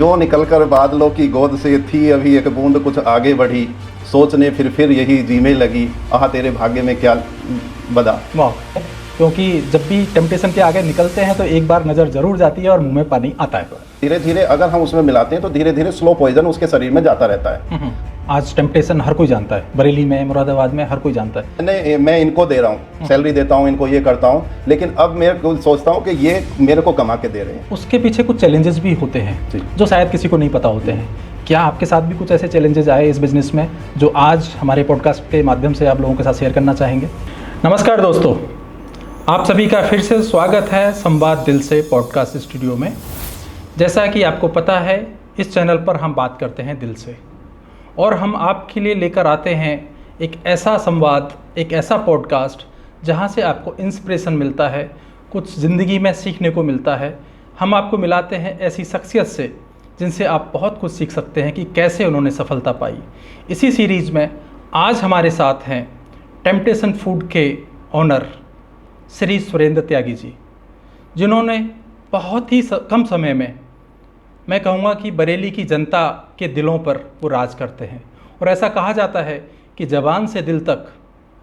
जो निकलकर बादलों की गोद से थी अभी एक बूंद कुछ आगे बढ़ी, सोचने फिर यही जीने लगी, आह तेरे भाग्य में क्या बदा। वाह, क्योंकि जब भी टेम्पटेशन के आगे निकलते हैं तो एक बार नज़र जरूर जाती है और मुंह में पानी आता है। धीरे धीरे अगर हम उसमें मिलाते हैं तो धीरे धीरे स्लो पॉइजन उसके शरीर में जाता रहता है। आज टेम्पटेशन हर कोई जानता है, बरेली में, मुरादाबाद में हर कोई जानता है। मैं इनको दे रहा हूँ, सैलरी देता हूँ इनको, ये करता हूँ, लेकिन अब मैं सोचता हूँ कि ये मेरे को कमा के दे रहे हैं। उसके पीछे कुछ चैलेंजेस भी होते हैं जो शायद किसी को नहीं पता होते हैं। क्या आपके साथ भी कुछ ऐसे चैलेंजेस आए इस बिजनेस में जो आज हमारे पॉडकास्ट के माध्यम से आप लोगों के साथ शेयर करना चाहेंगे? नमस्कार दोस्तों, आप सभी का फिर से स्वागत है संवाद दिल से पॉडकास्ट स्टूडियो में। जैसा कि आपको पता है, इस चैनल पर हम बात करते हैं दिल से, और हम आपके लिए लेकर आते हैं एक ऐसा संवाद, एक ऐसा पॉडकास्ट जहां से आपको इंस्पिरेशन मिलता है, कुछ ज़िंदगी में सीखने को मिलता है। हम आपको मिलाते हैं ऐसी शख्सियत से जिनसे आप बहुत कुछ सीख सकते हैं कि कैसे उन्होंने सफलता पाई। इसी सीरीज़ में आज हमारे साथ हैं टेम्पटेशन फूड के ऑनर श्री सुरेंद्र त्यागी जी, जिन्होंने बहुत ही कम समय में, मैं कहूँगा कि बरेली की जनता के दिलों पर वो राज करते हैं। और ऐसा कहा जाता है कि ज़बान से दिल तक,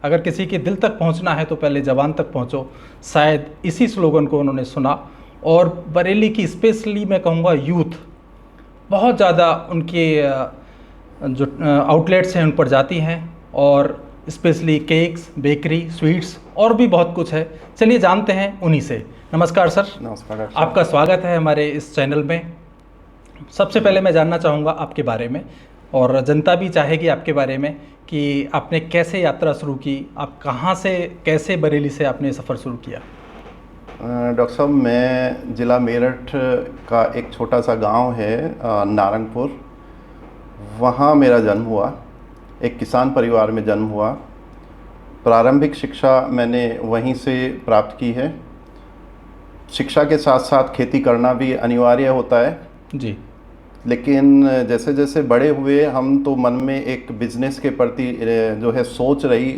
अगर किसी के दिल तक पहुँचना है तो पहले ज़बान तक पहुँचो। शायद इसी स्लोगन को उन्होंने सुना और बरेली की स्पेशली मैं कहूँगा यूथ बहुत ज़्यादा उनके जो आउटलेट्स हैं उन पर जाती हैं, और स्पेशली केक्स, बेकरी, स्वीट्स और भी बहुत कुछ है। चलिए जानते हैं उन्हीं से। नमस्कार सर। नमस्कार। आपका स्वागत है हमारे इस चैनल में। सबसे पहले मैं जानना चाहूँगा आपके बारे में, और जनता भी चाहेगी आपके बारे में, कि आपने कैसे यात्रा शुरू की, आप कहाँ से, कैसे बरेली से आपने सफ़र शुरू किया? डॉक्टर साहब, मैं ज़िला मेरठ का एक छोटा सा गांव है नारंगपुर, वहाँ मेरा जन्म हुआ। एक किसान परिवार में जन्म हुआ। प्रारंभिक शिक्षा मैंने वहीं से प्राप्त की है। शिक्षा के साथ साथ खेती करना भी अनिवार्य होता है जी, लेकिन जैसे जैसे बड़े हुए हम तो मन में एक बिज़नेस के प्रति जो है सोच रही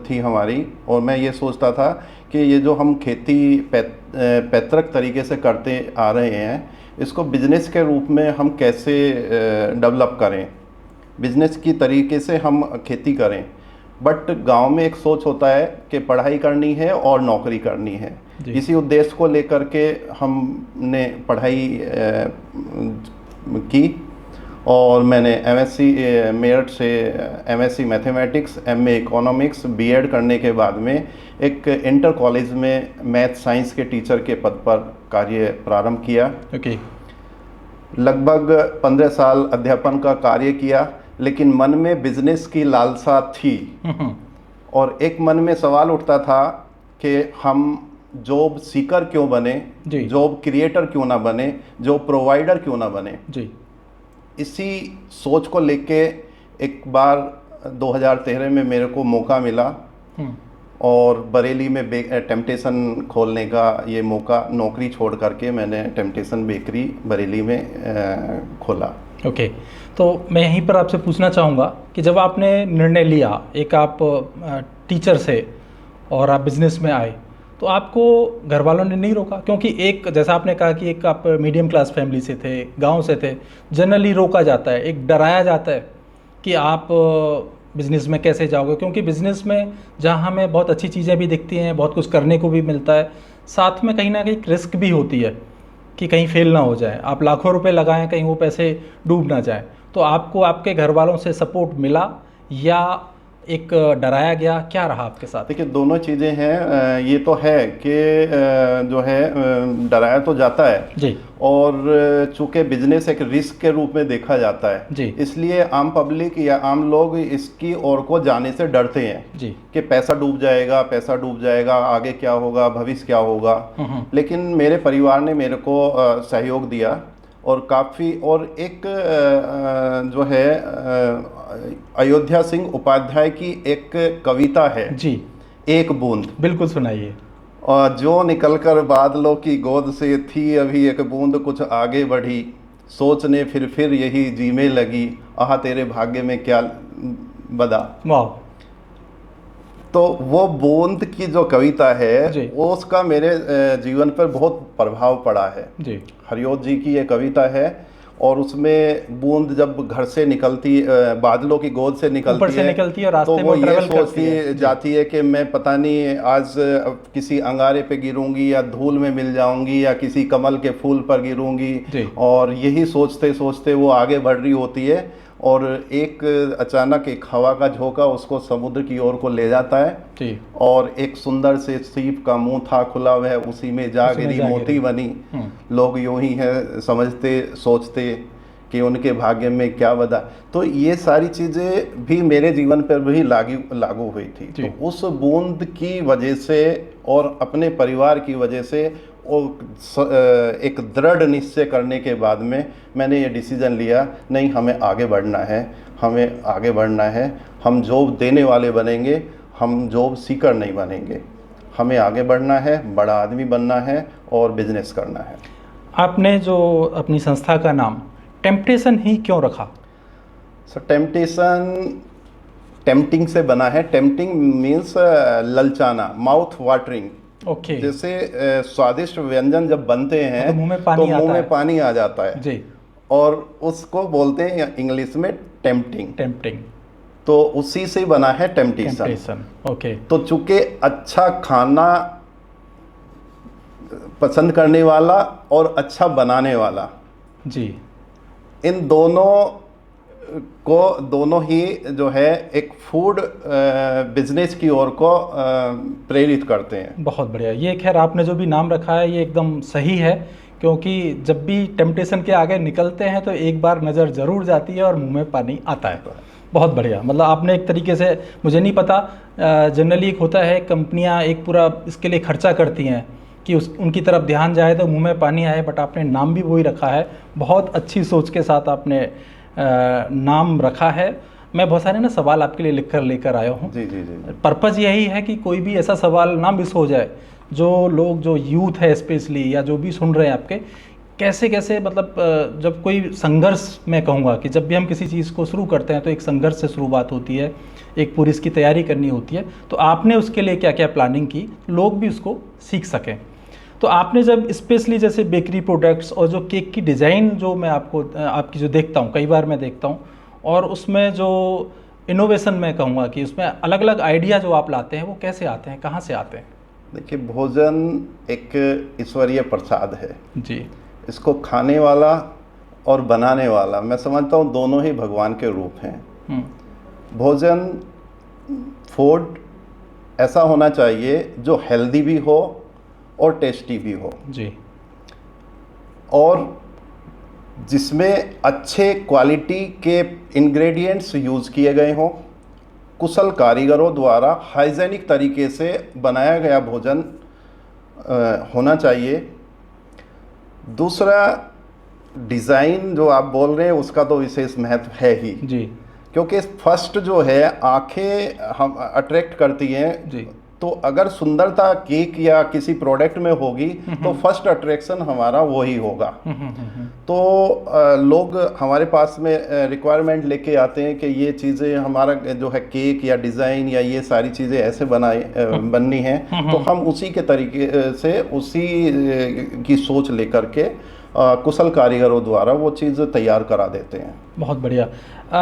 थी हमारी, और मैं ये सोचता था कि ये जो हम खेती पैतृक तरीके से करते आ रहे हैं, इसको बिज़नेस के रूप में हम कैसे डेवलप करें, बिज़नेस की तरीके से हम खेती करें। बट गांव में एक सोच होता है कि पढ़ाई करनी है और नौकरी करनी है। इसी उद्देश्य को लेकर के हमने पढ़ाई की, और मैंने एमएससी मेरठ से MSc mathematics, MA economics, BEd करने के बाद में एक इंटर कॉलेज में मैथ साइंस के टीचर के पद पर कार्य प्रारंभ किया। लगभग 15 साल अध्यापन का कार्य किया, लेकिन मन में बिजनेस की लालसा थी, और एक मन में सवाल उठता था कि हम जॉब सीकर क्यों बने, जॉब क्रिएटर क्यों ना बने, जॉब प्रोवाइडर क्यों ना बने जी। इसी सोच को लेके एक बार 2013 में मेरे को मौका मिला, और बरेली में टेम्पटेशन खोलने का ये मौका, नौकरी छोड़ करके मैंने टेम्पटेशन बेकरी बरेली में खोला। ओके, तो मैं यहीं पर आपसे पूछना चाहूँगा कि जब आपने निर्णय लिया, एक आप टीचर से और आप बिज़नेस में आए, तो आपको घर वालों ने नहीं रोका? क्योंकि एक, जैसा आपने कहा कि एक आप मीडियम क्लास फैमिली से थे, गांव से थे, जनरली रोका जाता है, एक डराया जाता है कि आप बिज़नेस में कैसे जाओगे, क्योंकि बिज़नेस में जहां हमें बहुत अच्छी चीज़ें भी दिखती हैं, बहुत कुछ करने को भी मिलता है, साथ में कहीं ना कहीं रिस्क भी होती है कि कहीं फेल ना हो जाए, आप लाखों रुपए लगाएं, कहीं वो पैसे डूब ना जाए। तो आपको आपके घर वालों से सपोर्ट मिला या एक डराया गया, क्या रहा आपके साथ? देखिए, दोनों चीज़ें हैं। ये तो है कि जो है डराया तो जाता है जी, और चूँकि बिजनेस एक रिस्क के रूप में देखा जाता है जी, इसलिए आम पब्लिक या आम लोग इसकी ओर को जाने से डरते हैं जी, कि पैसा डूब जाएगा, आगे क्या होगा, भविष्य क्या होगा। लेकिन मेरे परिवार ने मेरे को सहयोग दिया, और काफ़ी, और एक जो है अयोध्या सिंह उपाध्याय की एक कविता है जी, एक बूंद। बिल्कुल सुनाइए। और जो निकलकर बादलों की गोद से थी अभी एक बूंद कुछ आगे बढ़ी, सोचने फिर यही जीने लगी, आह तेरे भाग्य में क्या बदा। वाह। तो वो बूंद की जो कविता है वो उसका मेरे जीवन पर बहुत प्रभाव पड़ा है जी। हरिओत जी की ये कविता है, और उसमें बूंद जब घर से निकलती, बादलों की गोद से निकलती है रास्ते तो वो में ये ट्रैवल सोचती जाती है कि मैं पता नहीं आज किसी अंगारे पे गिरूंगी या धूल में मिल जाऊंगी या किसी कमल के फूल पर गिरूंगी, और यही सोचते सोचते वो आगे बढ़ रही होती है और एक अचानक एक हवा का झोंका उसको समुद्र की ओर को ले जाता है और एक सुंदर से सीप का मुंह था खुला, वह उसी में जा गिरी, मोती बनी। लोग यूं ही है समझते सोचते कि उनके भाग्य में क्या बदा। तो ये सारी चीज़ें भी मेरे जीवन पर भी लागू हुई थी। तो उस बूंद की वजह से और अपने परिवार की वजह से एक दृढ़ निश्चय करने के बाद में मैंने ये डिसीज़न लिया, नहीं हमें आगे बढ़ना है, हमें आगे बढ़ना है, हम जॉब देने वाले बनेंगे, हम जॉब सीकर नहीं बनेंगे, हमें आगे बढ़ना है, बड़ा आदमी बनना है और बिजनेस करना है। आपने जो अपनी संस्था का नाम टेम्पटेशन ही क्यों रखा? सर टेम्पटेशन टेम्पटिंग से बना है। टेम्पटिंग मीन्स ललचाना, माउथ वाटरिंग। जैसे स्वादिष्ट व्यंजन जब बनते हैं तो मुंह में पानी आ जाता है जी, और उसको बोलते हैं इंग्लिश में टेम्पटिंग। तो उसी से बना है टेम्पटेशन। तो चूंकि अच्छा खाना पसंद करने वाला और अच्छा बनाने वाला जी, इन दोनों ही जो है एक फूड बिजनेस की ओर को प्रेरित करते हैं। बहुत बढ़िया। ये खैर आपने जो भी नाम रखा है ये एकदम सही है, क्योंकि जब भी टेम्पटेशन के आगे निकलते हैं तो एक बार नज़र ज़रूर जाती है और मुंह में पानी आता है। बहुत बढ़िया। मतलब आपने एक तरीके से, मुझे नहीं पता, जनरली एक होता है कंपनियां एक पूरा इसके लिए खर्चा करती हैं कि उनकी तरफ ध्यान जाए तो मुंह में पानी आए, बट आपने नाम भी वही रखा है। बहुत अच्छी सोच के साथ आपने नाम रखा है। मैं बहुत सारे सवाल आपके लिए लेकर आया हूँ। जी। पर्पज़ यही है कि कोई भी ऐसा सवाल ना मिस हो जाए, जो यूथ है स्पेशली या जो भी सुन रहे हैं आपके, कैसे मतलब जब कोई संघर्ष, मैं कहूँगा कि जब भी हम किसी चीज़ को शुरू करते हैं तो एक संघर्ष से शुरुआत होती है, एक पूरी इसकी तैयारी करनी होती है। तो आपने उसके लिए क्या क्या प्लानिंग की, लोग भी उसको सीख सकें। तो आपने जब स्पेशली जैसे बेकरी प्रोडक्ट्स और जो केक की डिज़ाइन जो मैं आपकी जो देखता हूँ, कई बार मैं देखता हूँ, और उसमें जो इनोवेशन मैं कहूँगा कि उसमें अलग अलग आइडिया जो आप लाते हैं वो कैसे आते हैं, कहाँ से आते हैं? देखिए, भोजन एक ईश्वरीय प्रसाद है जी। इसको खाने वाला और बनाने वाला, मैं समझता हूँ दोनों ही भगवान के रूप हैं। भोजन, फूड ऐसा होना चाहिए जो हेल्दी भी हो और टेस्टी भी हो जी, और जिसमें अच्छे क्वालिटी के इंग्रेडिएंट्स यूज़ किए गए हों, कुशल कारीगरों द्वारा हाइजेनिक तरीके से बनाया गया भोजन होना चाहिए। दूसरा, डिज़ाइन जो आप बोल रहे हैं उसका तो विशेष महत्व है ही जी, क्योंकि फर्स्ट जो है आंखें हम अट्रैक्ट करती हैं जी। तो अगर सुंदरता केक या किसी प्रोडक्ट में होगी तो फर्स्ट अट्रैक्शन हमारा वही होगा। तो लोग हमारे पास में रिक्वायरमेंट लेके आते हैं कि ये चीज़ें हमारा जो है केक या डिज़ाइन या ये सारी चीज़ें ऐसे बननी हैं, तो हम उसी के तरीके से उसी की सोच लेकर के कुशल कारीगरों द्वारा वो चीज़ तैयार करा देते हैं। बहुत बढ़िया।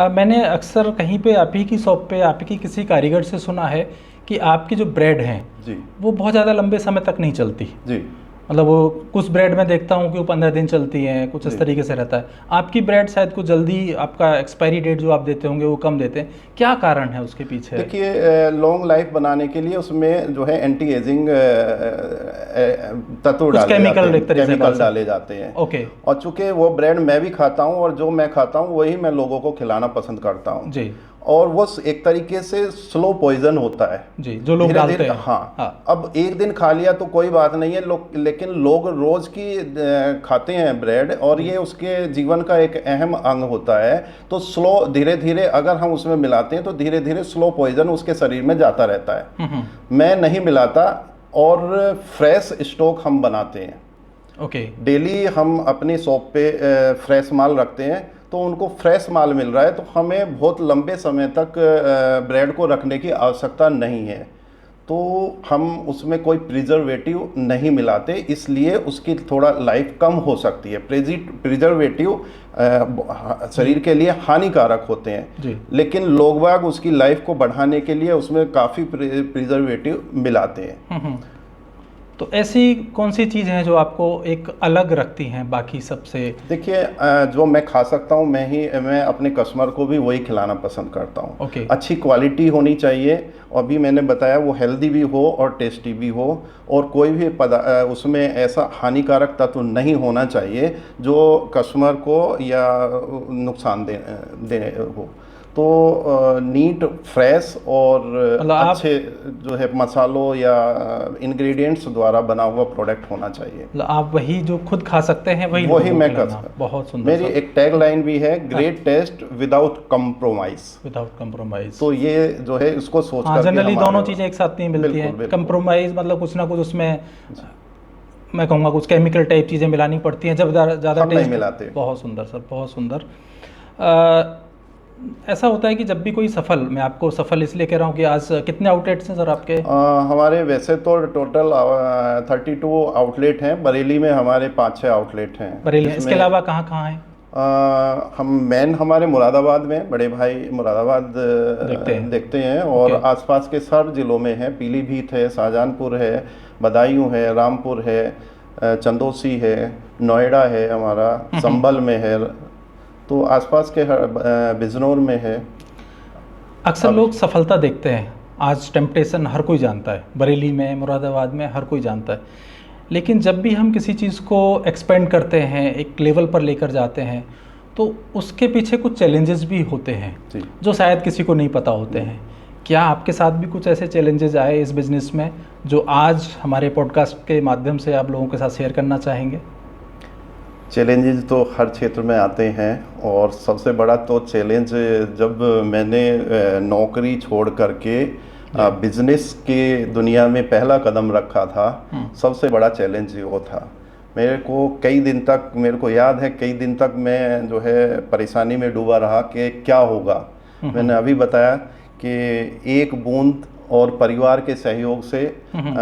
मैंने अक्सर कहीं पे आप ही की शॉप पे आप ही की किसी कारीगर से सुना है कि आपकी जो ब्रेड हैं जी, वो बहुत ज़्यादा लंबे समय तक नहीं चलती जी। मतलब वो कुछ ब्रेड में देखता हूँ कि वो 15 दिन चलती हैं, कुछ इस तरीके से रहता है। आपकी ब्रेड शायद कुछ जल्दी, आपका एक्सपायरी डेट जो आप देते होंगे वो कम देते हैं, क्या कारण है उसके पीछे? देखिए, लॉन्ग लाइफ बनाने के लिए उसमें जो है एंटी एजिंग तत्व केमिकल डाले जाते हैं। ओके। और चूंकि वो ब्रेड मैं भी खाता हूँ और जो मैं खाता हूँ वही मैं लोगों को खिलाना पसंद करता हूँ जी, और वो एक तरीके से स्लो पॉइजन होता है जी, जो लोग डालते हैं। हाँ। अब एक दिन खा लिया तो कोई बात नहीं है, लेकिन लोग रोज की खाते हैं ब्रेड और ये उसके जीवन का एक अहम अंग होता है। तो स्लो, धीरे धीरे अगर हम उसमें मिलाते हैं तो धीरे धीरे स्लो पॉइजन उसके शरीर में जाता रहता है। मैं नहीं मिलाता और फ्रेश स्टॉक हम बनाते हैं। ओके। डेली हम अपनी शॉप पे फ्रेश माल रखते हैं, तो उनको फ्रेश माल मिल रहा है तो हमें बहुत लंबे समय तक ब्रेड को रखने की आवश्यकता नहीं है। तो हम उसमें कोई प्रिजर्वेटिव नहीं मिलाते, इसलिए उसकी थोड़ा लाइफ कम हो सकती है। प्रिजर्वेटिव शरीर के लिए हानिकारक होते हैं, लेकिन लोग बाग उसकी लाइफ को बढ़ाने के लिए उसमें काफ़ी प्रिजर्वेटिव मिलाते हैं। तो ऐसी कौन सी चीज़ हैं जो आपको एक अलग रखती हैं बाकी सबसे? देखिए, जो मैं खा सकता हूँ मैं अपने कस्टमर को भी वही खिलाना पसंद करता हूँ। अच्छी क्वालिटी होनी चाहिए, और भी मैंने बताया वो हेल्दी भी हो और टेस्टी भी हो, और कोई भी उसमें ऐसा हानिकारक तत्व नहीं होना चाहिए जो कस्टमर को या नुकसान दे हो। तो नीट, फ्रेश और अच्छे जो है मसालों या इंग्रेडिएंट्स द्वारा बना हुआ प्रोडक्ट होना चाहिए। आप वही जो खुद खा सकते हैं वही मैं कर सकता। बहुत सुंदर। मेरी एक टैग लाइन भी है, great test without compromise. Without compromise. तो ये जो है इसको सोच कर जनरली दोनों चीज़ें एक साथ नहीं मिलती हैं। कंप्रोमाइज मतलब कुछ ना कुछ उसमें मैं कहूँगा कुछ केमिकल टाइप चीज़ें मिलानी पड़ती हैं, जब ज़्यादा टेस्ट मिलाते। बहुत सुंदर सर, बहुत सुंदर। ऐसा होता है कि जब भी कोई सफल, मैं आपको सफल इसलिए कह रहा हूँ कि आज कितने आउटलेट्स हैं सर आपके? हमारे वैसे तो टोटल 32 आउटलेट हैं। बरेली में हमारे 5-6 आउटलेट हैं। बरेली, इसके अलावा कहाँ हैं? हम हमारे मुरादाबाद में, बड़े भाई मुरादाबाद देखते हैं, और आसपास के सब जिलों में हैं। पीलीभीत है, शाहजहानपुर है, बदायूं है, रामपुर है, चंदौसी है, नोएडा है हमारा, संभल में है, तो आसपास के बिजनौर में है। अक्सर लोग सफलता देखते हैं, आज टेम्पटेशन हर कोई जानता है, बरेली में, मुरादाबाद में हर कोई जानता है, लेकिन जब भी हम किसी चीज़ को एक्सपेंड करते हैं, एक लेवल पर लेकर जाते हैं, तो उसके पीछे कुछ चैलेंजेस भी होते हैं जो शायद किसी को नहीं पता होते हैं। क्या आपके साथ भी कुछ ऐसे चैलेंजेस आए इस बिज़नेस में जो आज हमारे पॉडकास्ट के माध्यम से आप लोगों के साथ शेयर करना चाहेंगे? चैलेंजेस तो हर क्षेत्र में आते हैं, और सबसे बड़ा तो चैलेंज जब मैंने नौकरी छोड़ करके बिजनेस के दुनिया में पहला कदम रखा था, सबसे बड़ा चैलेंज वो था। मेरे को कई दिन तक, मेरे को याद है कई दिन तक मैं जो है परेशानी में डूबा रहा कि क्या होगा। मैंने अभी बताया कि एक बूंद और परिवार के सहयोग से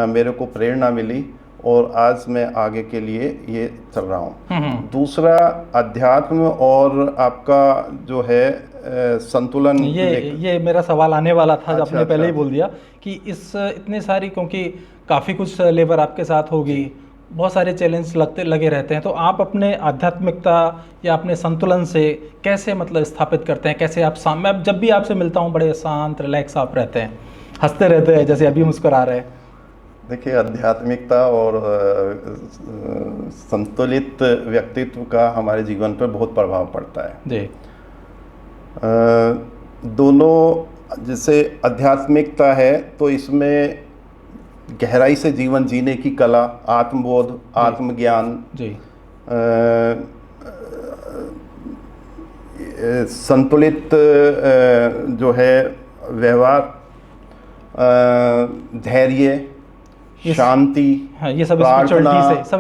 मेरे को प्रेरणा मिली, और आज मैं आगे के लिए ये चल रहा हूँ। दूसरा, अध्यात्म और आपका जो है संतुलन। ये मेरा सवाल आने वाला था, जब आपने पहले ही बोल दिया कि इस इतने सारी, क्योंकि काफ़ी कुछ लेबर आपके साथ होगी, बहुत सारे चैलेंज लगे रहते हैं, तो आप अपने आध्यात्मिकता या अपने संतुलन से कैसे मतलब स्थापित करते हैं? कैसे आप मैं जब भी आपसे मिलता हूँ बड़े शांत, रिलैक्स आप रहते हैं, हंसते रहते हैं, जैसे अभी मुस्कुरा रहे हैं। देखिए, आध्यात्मिकता और संतुलित व्यक्तित्व का हमारे जीवन पर बहुत प्रभाव पड़ता है जी। दोनों, जैसे आध्यात्मिकता है तो इसमें गहराई से जीवन जीने की कला, आत्मबोध, आत्मज्ञान जी। संतुलित जो है व्यवहार, धैर्य, शांति, ये सब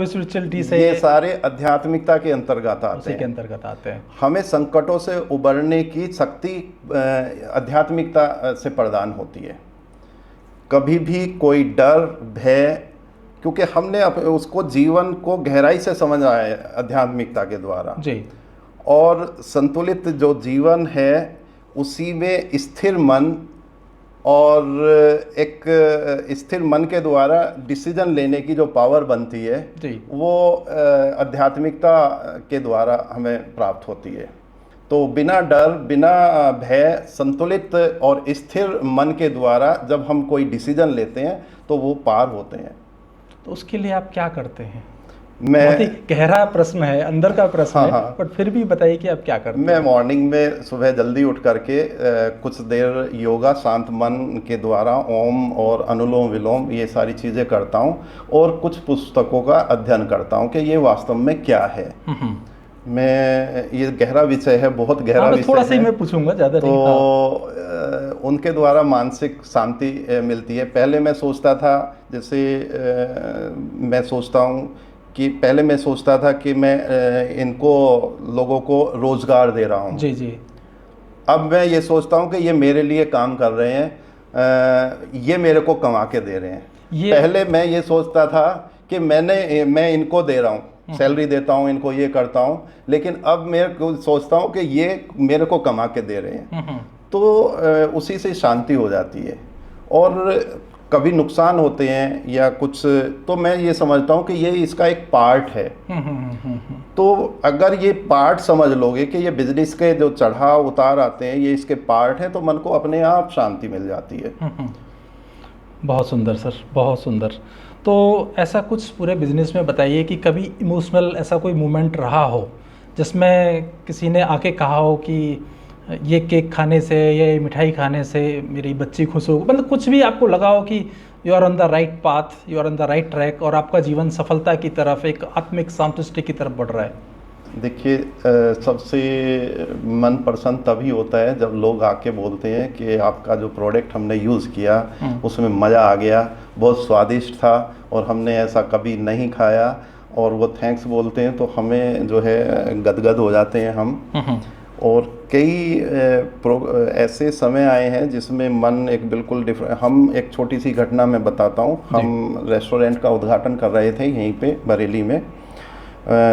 स्पिरिचुअलिटी से ये सारे आध्यात्मिकता के अंतर्गत आते हैं। हमें संकटों से उबरने की शक्ति आध्यात्मिकता से प्रदान होती है। कभी भी कोई डर, भय, क्योंकि हमने उसको जीवन को गहराई से समझा है आध्यात्मिकता के द्वारा जी। और संतुलित जो जीवन है उसी में स्थिर मन, और एक स्थिर मन के द्वारा डिसीजन लेने की जो पावर बनती है जी, वो आध्यात्मिकता के द्वारा हमें प्राप्त होती है। तो बिना डर, बिना भय, संतुलित और स्थिर मन के द्वारा जब हम कोई डिसीजन लेते हैं तो वो पार होते हैं। तो उसके लिए आप क्या करते हैं? बहुत ही गहरा प्रश्न है, अंदर का प्रश्न है, बट फिर भी बताइए कि आप क्या करते हैं? मैं मॉर्निंग में सुबह जल्दी उठ करके कुछ देर योगा, शांत मन के द्वारा ओम और अनुलोम विलोम ये सारी चीज़ें करता हूँ, और कुछ पुस्तकों का अध्ययन करता हूँ कि ये वास्तव में क्या है। मैं, ये गहरा विषय है, बहुत गहरा विषय है, थोड़ा सा ही मैं पूछूंगा, ज़्यादा नहीं। तो उनके द्वारा मानसिक शांति मिलती है। पहले मैं सोचता था, जैसे मैं सोचता हूँ कि पहले मैं सोचता था कि मैं इनको लोगों को रोज़गार दे रहा हूँ जी जी। अब मैं ये सोचता हूँ कि ये मेरे लिए काम कर रहे हैं, ये मेरे को कमा के दे रहे हैं। पहले मैं ये सोचता था कि मैं इनको दे रहा हूँ, सैलरी देता हूँ इनको, ये करता हूँ, लेकिन अब मैं सोचता हूँ कि ये मेरे को कमा के दे रहे हैं। तो उसी से शांति हो जाती है। और कभी नुकसान होते हैं या कुछ, तो मैं ये समझता हूँ कि ये इसका एक पार्ट है। तो अगर ये पार्ट समझ लोगे कि ये बिजनेस के जो चढ़ाव उतार आते हैं ये इसके पार्ट है, तो मन को अपने आप शांति मिल जाती है। बहुत सुंदर सर, बहुत सुंदर। तो ऐसा कुछ पूरे बिजनेस में बताइए कि कभी इमोशनल ऐसा कोई मोमेंट रहा हो जिसमें किसी ने आके कहा हो कि ये केक खाने से, ये मिठाई खाने से मेरी बच्ची खुश हो, मतलब कुछ भी आपको लगा हो कि you are on the right path, you are on the right track और आपका जीवन सफलता की तरफ, एक आत्मिक संतुष्टि की तरफ बढ़ रहा है? देखिए, सबसे मन प्रसन्न तभी होता है जब लोग आके बोलते हैं कि आपका जो प्रोडक्ट हमने यूज़ किया उसमें मज़ा आ गया, बहुत स्वादिष्ट था और हमने ऐसा कभी नहीं खाया, और वो थैंक्स बोलते हैं तो हमें जो है गदगद हो जाते हैं हम। और कई ऐसे समय आए हैं जिसमें मन एक बिल्कुल डिफरेंट। हम एक छोटी सी घटना मैं बताता हूँ। हम रेस्टोरेंट का उद्घाटन कर रहे थे यहीं पे बरेली में।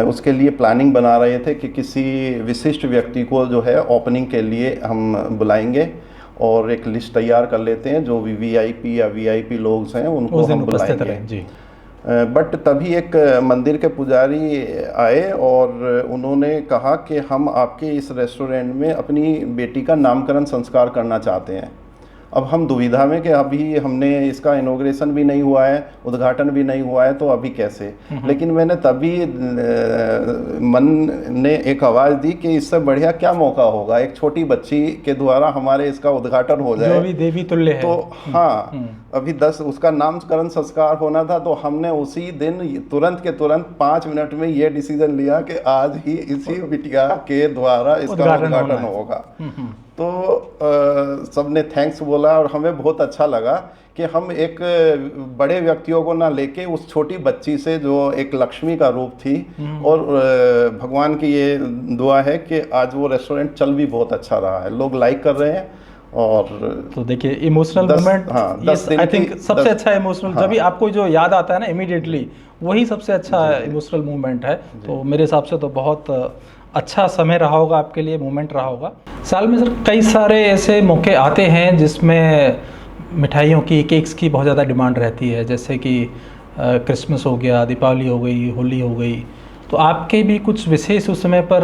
उसके लिए प्लानिंग बना रहे थे कि किसी विशिष्ट व्यक्ति को जो है ओपनिंग के लिए हम बुलाएंगे, और एक लिस्ट तैयार कर लेते हैं जो वीआईपी या वीआईपी लोग हैं उनको हम बुलाएंगे। बट तभी एक मंदिर के पुजारी आए और उन्होंने कहा कि हम आपके इस रेस्टोरेंट में अपनी बेटी का नामकरण संस्कार करना चाहते हैं। अब हम दुविधा में कि अभी हमने इसका इनॉग्रेशन भी नहीं हुआ है, उद्घाटन भी नहीं हुआ है, तो अभी कैसे। लेकिन मैंने तभी मन ने एक आवाज़ दी कि इससे बढ़िया क्या मौका होगा, एक छोटी बच्ची के द्वारा हमारे इसका उद्घाटन हो जाए, जो भी देवी तुल्य है। तो हाँ, अभी 10 उसका नामकरण संस्कार होना था, तो हमने उसी दिन तुरंत के तुरंत 5 मिनट में ये डिसीजन लिया कि आज ही इसी बिटिया के द्वारा इसका उद्घाटन होगा। तो सबने थैंक्स बोला और हमें बहुत अच्छा लगा कि हम एक बड़े व्यक्तियों को ना लेके उस छोटी बच्ची से जो एक लक्ष्मी का रूप थी, और भगवान की ये दुआ है कि आज वो रेस्टोरेंट चल भी बहुत अच्छा रहा है, लोग लाइक कर रहे हैं। और तो देखिए इमोशनल मोमेंट, आई थिंक सबसे अच्छा इमोशनल, जब भी आपको जो याद आता है ना इमीडिएटली, वही सबसे अच्छा इमोशनल मोमेंट है। तो मेरे हिसाब से तो बहुत अच्छा समय रहा होगा आपके लिए, मोमेंट रहा होगा। साल में सर कई सारे ऐसे मौके आते हैं जिसमें मिठाइयों की, केक्स की बहुत ज़्यादा डिमांड रहती है, जैसे कि क्रिसमस हो गया, दीपावली हो गई, होली हो गई। तो आपके भी कुछ विशेष उस समय पर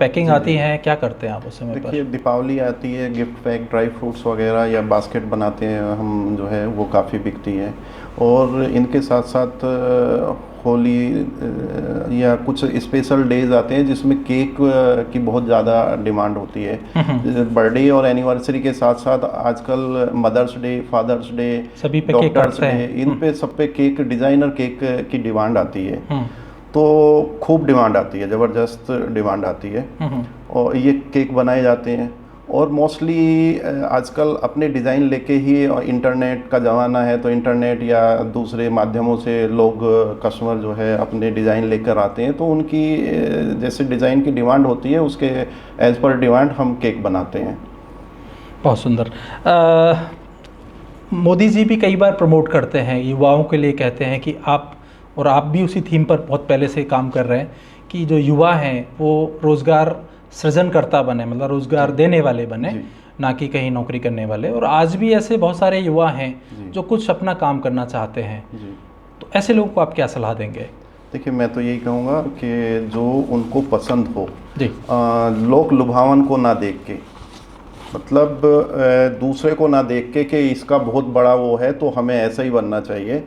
पैकिंग आती हैं, क्या करते हैं आप उस समय पर? देखिए, दीपावली आती है, गिफ्ट पैक, ड्राई फ्रूट्स वगैरह या बास्केट बनाते हैं हम, जो है वो काफ़ी बिकती है। और इनके साथ साथ होली या कुछ स्पेशल डेज आते हैं जिसमें केक की बहुत ज़्यादा डिमांड होती है। बर्थडे और एनिवर्सरी के साथ साथ आजकल mother's day, father's day, doctor's day, इन पे सब पे केक, डिज़ाइनर केक की डिमांड आती है। तो खूब डिमांड आती है, ज़बरदस्त डिमांड आती है, और ये केक बनाए जाते हैं। और मोस्टली आजकल अपने डिज़ाइन लेके ही, इंटरनेट का ज़माना है तो इंटरनेट या दूसरे माध्यमों से लोग, कस्टमर जो है अपने डिज़ाइन लेकर आते हैं, तो उनकी जैसे डिज़ाइन की डिमांड होती है उसके एज़ पर डिमांड हम केक बनाते हैं। बहुत सुंदर। मोदी जी भी कई बार प्रमोट करते हैं, युवाओं के लिए कहते हैं कि आप, और आप भी उसी थीम पर बहुत पहले से काम कर रहे हैं कि जो युवा हैं वो रोज़गार सृजनकर्ता बने, मतलब रोज़गार देने वाले बने, ना कि कहीं नौकरी करने वाले। और आज भी ऐसे बहुत सारे युवा हैं जो कुछ अपना काम करना चाहते हैं, तो ऐसे लोगों को आप क्या सलाह देंगे? देखिए, मैं तो यही कहूँगा कि जो उनको पसंद हो, लोक लुभावन को ना देख के, मतलब दूसरे को ना देख के कि इसका बहुत बड़ा वो है तो हमें ऐसा ही बनना चाहिए,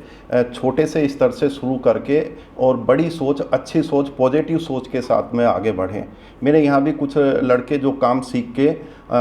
छोटे से स्तर से शुरू करके और बड़ी सोच, अच्छी सोच, पॉजिटिव सोच के साथ में आगे बढ़ें। मेरे यहाँ भी कुछ लड़के जो काम सीख के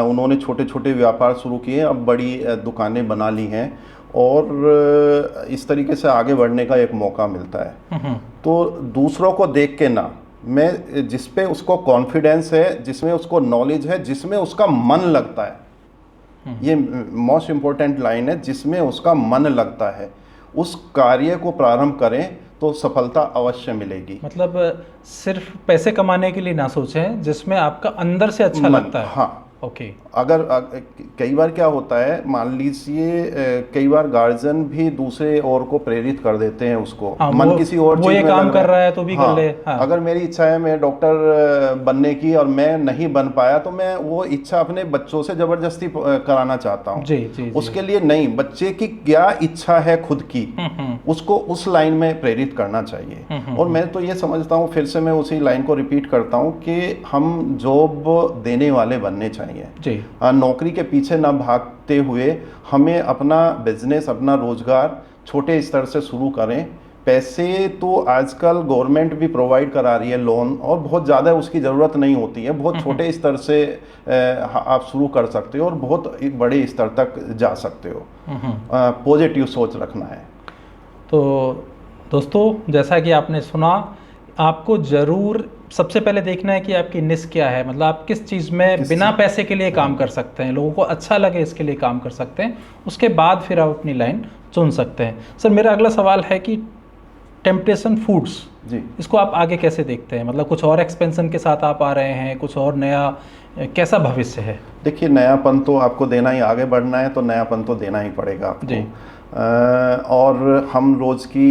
उन्होंने छोटे छोटे व्यापार शुरू किए, अब बड़ी दुकानें बना ली हैं, और इस तरीके से आगे बढ़ने का एक मौका मिलता है। तो दूसरों को देख के ना, मैं जिस पे उसको कॉन्फिडेंस है, जिसमें उसको नॉलेज है, जिसमें उसका मन लगता है, ये मोस्ट इम्पोर्टेंट लाइन है, जिसमें उसका मन लगता है, उस कार्य को प्रारंभ करें तो सफलता अवश्य मिलेगी। मतलब सिर्फ पैसे कमाने के लिए ना सोचें, जिसमें आपका अंदर से अच्छा लगता है। हाँ, ओके। अगर कई बार क्या होता है, मान लीजिए कई बार गार्जियन भी दूसरे और को प्रेरित कर देते हैं उसको, मन किसी और चीज में काम कर रहा है तो भी कर ले। अगर मेरी इच्छा है मैं डॉक्टर बनने की और मैं नहीं बन पाया तो मैं वो इच्छा अपने बच्चों से जबरदस्ती कराना चाहता हूँ। जी। उसके लिए नहीं, बच्चे की क्या इच्छा है खुद की, उसको उस लाइन में प्रेरित करना चाहिए। और मैं तो ये समझता हूँ, फिर से मैं उसी लाइन को रिपीट करता हूँ कि हम जॉब देने वाले बनने चाहिए जी। नौकरी के पीछे ना भागते हुए हमें अपना बिजनेस, अपना रोजगार छोटे स्तर से शुरू करें। पैसे तो आजकल गवर्नमेंट भी प्रोवाइड करा रही है लोन, और बहुत ज़्यादा उसकी ज़रूरत नहीं होती है। बहुत छोटे स्तर से आप शुरू कर सकते हो और बहुत बड़े स्तर तक जा सकते हो। पॉजिटिव सोच रखना है। तो दोस्तों, जैसा कि आपने सुना, आपको ज़रूर सबसे पहले देखना है कि आपकी निश क्या है, मतलब आप किस चीज़ में बिना पैसे के लिए काम कर सकते हैं, लोगों को अच्छा लगे इसके लिए काम कर सकते हैं। उसके बाद फिर आप अपनी लाइन चुन सकते हैं। सर, मेरा अगला सवाल है कि टेम्पटेशन फूड्स जी, इसको आप आगे कैसे देखते हैं? मतलब कुछ और एक्सपेंशन के साथ आप आ रहे हैं, कुछ और नया, कैसा भविष्य है? देखिए, नयापन तो आपको देना ही, आगे बढ़ना है तो नयापन तो देना ही पड़ेगा आपको जी। और हम रोज़ की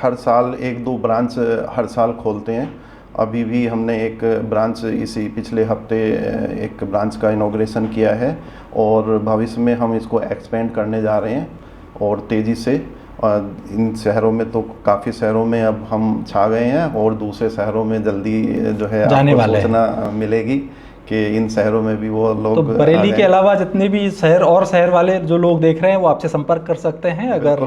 हर साल 1-2 ब्रांच हर साल खोलते हैं। अभी भी हमने एक ब्रांच इसी पिछले हफ्ते एक ब्रांच का इनॉग्रेशन किया है, और भविष्य में हम इसको एक्सपेंड करने जा रहे हैं और तेज़ी से। इन शहरों में तो काफ़ी शहरों में अब हम छा गए हैं, और दूसरे शहरों में जल्दी जो है आपको सूचना मिलेगी कि इन शहरों में भी वो लोग। तो बरेली के अलावा जितने भी शहर और शहर वाले जो लोग देख रहे हैं वो आपसे संपर्क कर सकते हैं अगर।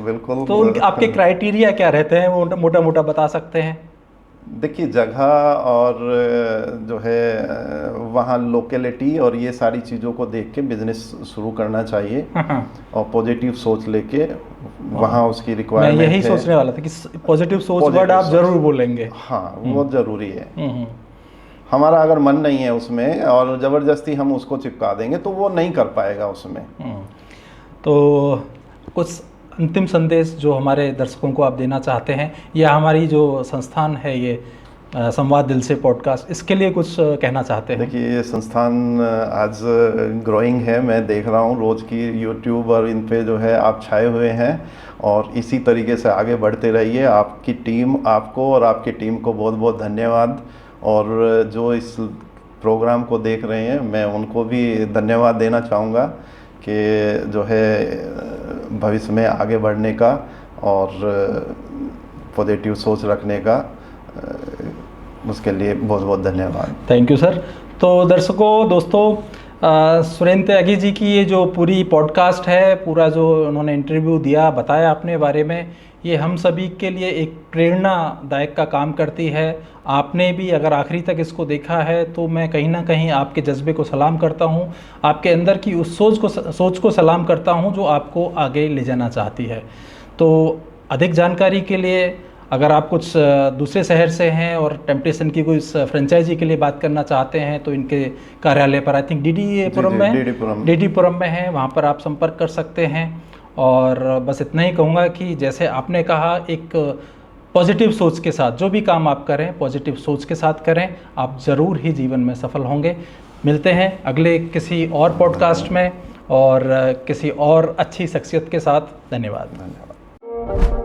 बिल्कुल। तो आपके क्राइटेरिया क्या रहते हैं, वो मोटा मोटा बता सकते हैं? देखिए, जगह और जो है वहाँ लोकेलिटी और ये सारी चीज़ों को देख के बिजनेस शुरू करना चाहिए, और पॉजिटिव सोच लेके वहाँ उसकी रिक्वायरमेंट है। मैं यही सोचने वाला था कि पॉजिटिव सोच वर्ड आप जरूर बोलेंगे। हाँ, वो ज़रूरी है। हमारा अगर मन नहीं है उसमें और ज़बरदस्ती हम उसको चिपका देंगे तो वो नहीं कर पाएगा उसमें। तो कुछ अंतिम संदेश जो हमारे दर्शकों को आप देना चाहते हैं, या हमारी जो संस्थान है ये संवाद दिल से पॉडकास्ट, इसके लिए कुछ कहना चाहते हैं? देखिए, ये संस्थान आज ग्रोइंग है। मैं देख रहा हूँ रोज़ की यूट्यूब और इन पे जो है आप छाए हुए हैं, और इसी तरीके से आगे बढ़ते रहिए। आपकी टीम, आपको और आपकी टीम को बहुत बहुत धन्यवाद। और जो इस प्रोग्राम को देख रहे हैं, मैं उनको भी धन्यवाद देना चाहूँगा कि जो है भविष्य में आगे बढ़ने का और पॉजिटिव सोच रखने का, उसके लिए बहुत बहुत धन्यवाद। Thank you sir. तो दर्शकों, दोस्तों, सुरेंद्र त्यागी जी की ये जो पूरी पॉडकास्ट है, पूरा जो उन्होंने इंटरव्यू दिया, बताया अपने बारे में, ये हम सभी के लिए एक प्रेरणादायक का काम करती है। आपने भी अगर आखिरी तक इसको देखा है तो मैं कहीं ना कहीं आपके जज्बे को सलाम करता हूँ, आपके अंदर की उस सोच को सलाम करता हूँ जो आपको आगे ले जाना चाहती है। तो अधिक जानकारी के लिए अगर आप कुछ दूसरे शहर से हैं और टेम्पटेशन की कोई फ्रेंचाइजी के लिए बात करना चाहते हैं तो इनके कार्यालय पर, आई थिंक डीडी पुरम में है, वहाँ पर आप संपर्क कर सकते हैं। और बस इतना ही कहूँगा कि जैसे आपने कहा, एक पॉजिटिव सोच के साथ जो भी काम आप करें, पॉजिटिव सोच के साथ करें, आप ज़रूर ही जीवन में सफल होंगे। मिलते हैं अगले किसी और पॉडकास्ट में और किसी और अच्छी शख्सियत के साथ। धन्यवाद।